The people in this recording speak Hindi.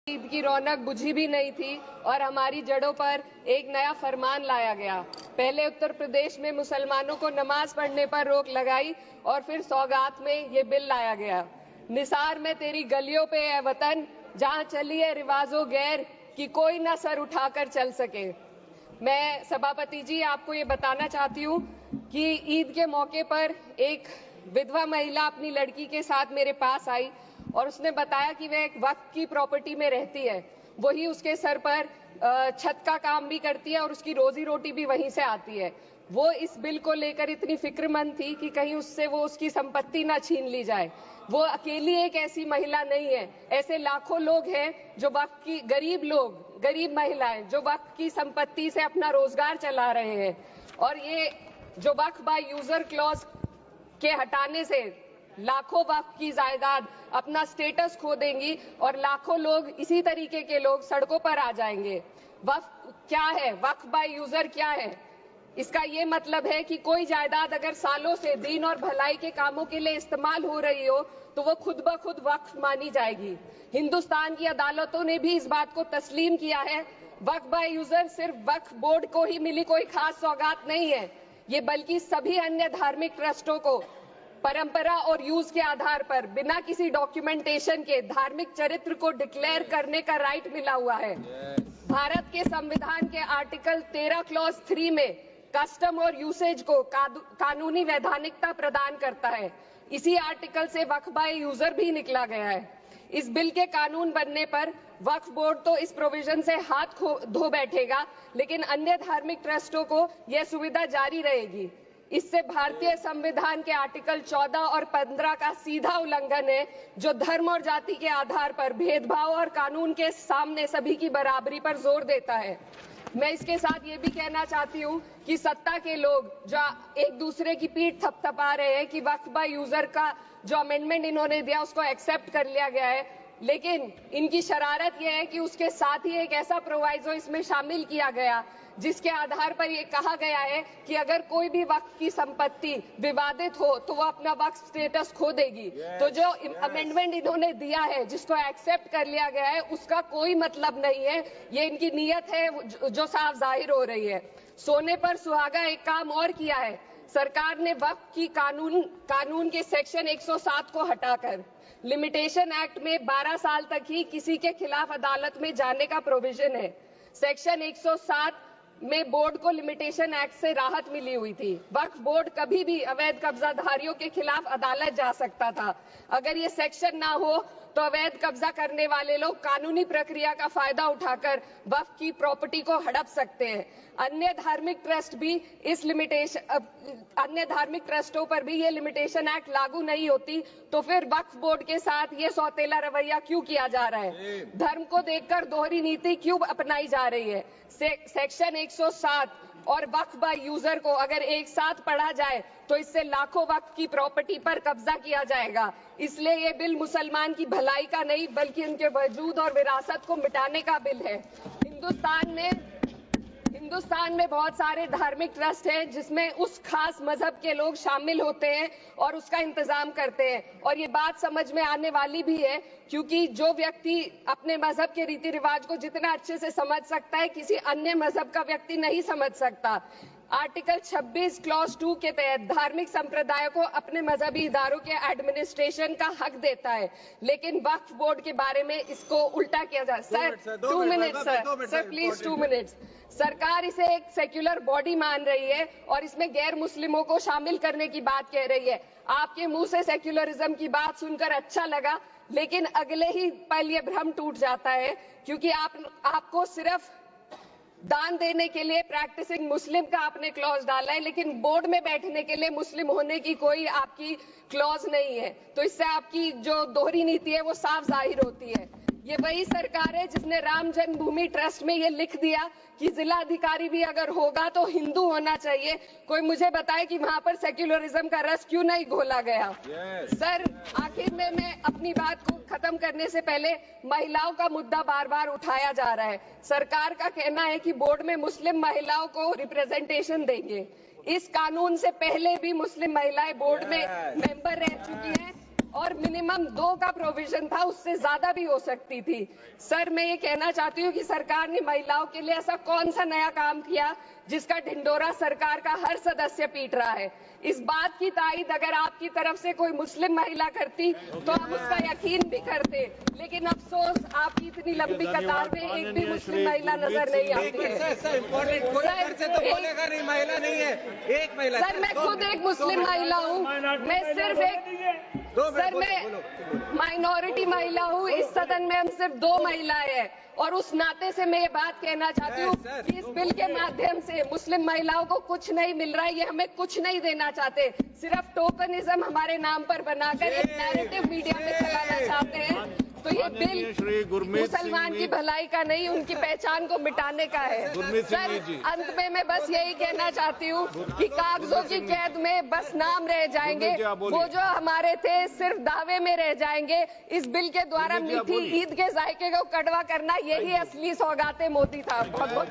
ईद की रौनक बुझी भी नहीं थी और हमारी जड़ों पर एक नया फरमान लाया गया। पहले उत्तर प्रदेश में मुसलमानों को नमाज पढ़ने पर रोक लगाई और फिर सौगात में ये बिल लाया गया। निसार में तेरी गलियों पे है वतन, जहां चली है रिवाजो गैर कि कोई ना सर उठाकर चल सके। मैं सभापति जी आपको ये बताना चाहती हूँ कि ईद के मौके पर एक विधवा महिला अपनी लड़की के साथ मेरे पास आई और उसने बताया कि वह एक वक्फ की प्रॉपर्टी में रहती है, वही उसके सर पर छत का काम भी करती है और उसकी रोजी रोटी भी वहीं से आती है। वो इस बिल को लेकर इतनी फिक्रमंद थी कि कहीं उससे वो उसकी संपत्ति ना छीन ली जाए। वो अकेली एक ऐसी महिला नहीं है, ऐसे लाखों लोग हैं जो वक्फ की गरीब महिलाएं जो वक्फ की संपत्ति से अपना रोजगार चला रहे हैं। और ये जो वक्फ बाय यूजर क्लॉज के हटाने से लाखों वक्फ की जायदाद अपना स्टेटस खो देंगी और लाखों लोग इसी तरीके के लोग सड़कों पर आ जाएंगे। वक्फ क्या है? वक्फ बाय यूजर क्या है? इसका ये मतलब है कि कोई जायदाद अगर सालों से दीन और भलाई के कामों के लिए इस्तेमाल हो रही हो तो वो खुद ब खुद वक्फ मानी जाएगी। हिंदुस्तान की अदालतों ने भी इस बात को तस्लीम किया है। वक्फ बाय यूजर सिर्फ वक्फ बोर्ड को ही मिली कोई खास सौगात नहीं है, ये बल्कि सभी अन्य धार्मिक ट्रस्टों को परंपरा और यूज के आधार पर बिना किसी डॉक्यूमेंटेशन के धार्मिक चरित्र को डिक्लेयर करने का राइट मिला हुआ है। भारत के संविधान के आर्टिकल 13 क्लॉज 3 में कस्टम और यूसेज को कानूनी वैधानिकता प्रदान करता है। इसी आर्टिकल से वक्फ बाय यूजर भी निकला गया है। इस बिल के कानून बनने पर वक्फ बोर्ड तो इस प्रोविजन से हाथ धो बैठेगा, लेकिन अन्य धार्मिक ट्रस्टों को यह सुविधा जारी रहेगी। इससे भारतीय संविधान के आर्टिकल 14 और 15 का सीधा उल्लंघन है, जो धर्म और जाति के आधार पर भेदभाव और कानून के सामने सभी की बराबरी पर जोर देता है। मैं इसके साथ ये भी कहना चाहती हूँ कि सत्ता के लोग जो एक दूसरे की पीठ थपथपा रहे हैं कि वक्फ बाय यूजर का जो अमेंडमेंट इन्होंने दिया उसको एक्सेप्ट कर लिया गया है, लेकिन इनकी शरारत यह है कि उसके साथ ही एक ऐसा प्रोवाइजो इसमें शामिल किया गया जिसके आधार पर यह कहा गया है कि अगर कोई भी वक्फ की संपत्ति विवादित हो तो वो अपना वक्फ स्टेटस खो देगी। तो जो अमेंडमेंट इन्होंने दिया है, जिसको एक्सेप्ट कर लिया गया है, उसका कोई मतलब नहीं है। ये इनकी नीयत है जो साफ जाहिर हो रही है। सोने पर सुहागा एक काम और किया है। सरकार ने वक्फ की कानून के सेक्शन 107 को हटाकर लिमिटेशन एक्ट में 12 साल तक ही किसी के खिलाफ अदालत में जाने का प्रोविजन है। सेक्शन 107 में बोर्ड को लिमिटेशन एक्ट से राहत मिली हुई थी। वक्फ बोर्ड कभी भी अवैध कब्जाधारियों के खिलाफ अदालत जा सकता था। अगर ये सेक्शन ना हो तो अवैध कब्जा करने वाले लोग कानूनी प्रक्रिया का फायदा उठाकर वक्फ की प्रॉपर्टी को हड़प सकते हैं। अन्य धार्मिक ट्रस्टों पर भी ये लिमिटेशन एक्ट लागू नहीं होती, तो फिर वक्फ बोर्ड के साथ ये सौतेला रवैया क्यों किया जा रहा है? धर्म को देखकर दोहरी नीति क्यों अपनाई जा रही है? सेक्शन 107 और वक्फ बाय यूजर को अगर एक साथ पढ़ा जाए तो इससे लाखों वक्फ की प्रॉपर्टी पर कब्जा किया जाएगा। इसलिए ये बिल मुसलमान की भलाई का नहीं बल्कि उनके वजूद और विरासत को मिटाने का बिल है। हिंदुस्तान में बहुत सारे धार्मिक ट्रस्ट हैं जिसमें उस खास मजहब के लोग शामिल होते हैं और उसका इंतजाम करते हैं। और ये बात समझ में आने वाली भी है, क्योंकि जो व्यक्ति अपने मजहब के रीति रिवाज को जितना अच्छे से समझ सकता है, किसी अन्य मजहब का व्यक्ति नहीं समझ सकता। आर्टिकल 26 क्लॉज 2 के तहत धार्मिक संप्रदाय को अपने मजहबी इदारों के एडमिनिस्ट्रेशन का हक देता है, लेकिन वक्फ बोर्ड के बारे में इसको उल्टा किया जा रहा है। Sir 2 minute sir please 2 minutes. सरकार इसे एक सेक्युलर बॉडी मान रही है और इसमें गैर मुस्लिमों को शामिल करने की बात कह रही है। आपके मुंह से सेक्युलरिज्म की बात सुनकर अच्छा लगा, लेकिन अगले ही पल ये भ्रम टूट जाता है, क्योंकि आपको सिर्फ दान देने के लिए प्रैक्टिसिंग मुस्लिम का आपने क्लॉज डाला है, लेकिन बोर्ड में बैठने के लिए मुस्लिम होने की कोई आपकी क्लॉज नहीं है। तो इससे आपकी जो दोहरी नीति है वो साफ जाहिर होती है। ये वही सरकार है जिसने राम जन्मभूमि ट्रस्ट में ये लिख दिया कि जिला अधिकारी भी अगर होगा तो हिंदू होना चाहिए। कोई मुझे बताए कि वहां पर सेक्युलरिज्म का रस क्यों नहीं घोला गया? सर आखिर में मैं अपनी बात को खत्म करने से पहले महिलाओं का मुद्दा बार बार उठाया जा रहा है। सरकार का कहना है कि बोर्ड में मुस्लिम महिलाओं को रिप्रेजेंटेशन देंगे। इस कानून से पहले भी मुस्लिम महिलाएं बोर्ड में मेंबर रह चुकी हैं। और मिनिमम 2 का प्रोविजन था, उससे ज्यादा भी हो सकती थी। सर, मैं ये कहना चाहती हूँ कि सरकार ने महिलाओं के लिए ऐसा कौन सा नया काम किया जिसका ढिंडोरा सरकार का हर सदस्य पीट रहा है। इस बात की तायीद अगर आपकी तरफ से कोई मुस्लिम महिला करती तो हम उसका यकीन भी करते, लेकिन अफसोस आपकी इतनी लंबी कतार में एक भी मुस्लिम महिला नजर नहीं आती है। महिला नहीं है, एक महिला। सर, मैं खुद एक मुस्लिम महिला हूँ, मैं सिर्फ एक सर मैं माइनॉरिटी महिला हूँ। इस सदन में हम सिर्फ 2 महिलाएं हैं और उस नाते से मैं ये बात कहना चाहती हूँ कि इस बिल के माध्यम से मुस्लिम महिलाओं को कुछ नहीं मिल रहा है, ये हमें कुछ नहीं देना चाहते, सिर्फ टोकनिज्म हमारे नाम पर बनाकर एक नैरेटिव मीडिया में चलाना चाहते हैं। तो ये बिल मुसलमान की भलाई का नहीं, उनकी पहचान को मिटाने का है। सर, अंत में मैं बस यही कहना चाहती हूँ कि कागजों की कैद में बस नाम रह जाएंगे, वो जो हमारे थे सिर्फ दावे में रह जाएंगे। इस बिल के द्वारा मीठी ईद के जायके को कड़वा करना, यही असली सौगाते मोदी था। बहुत बहुत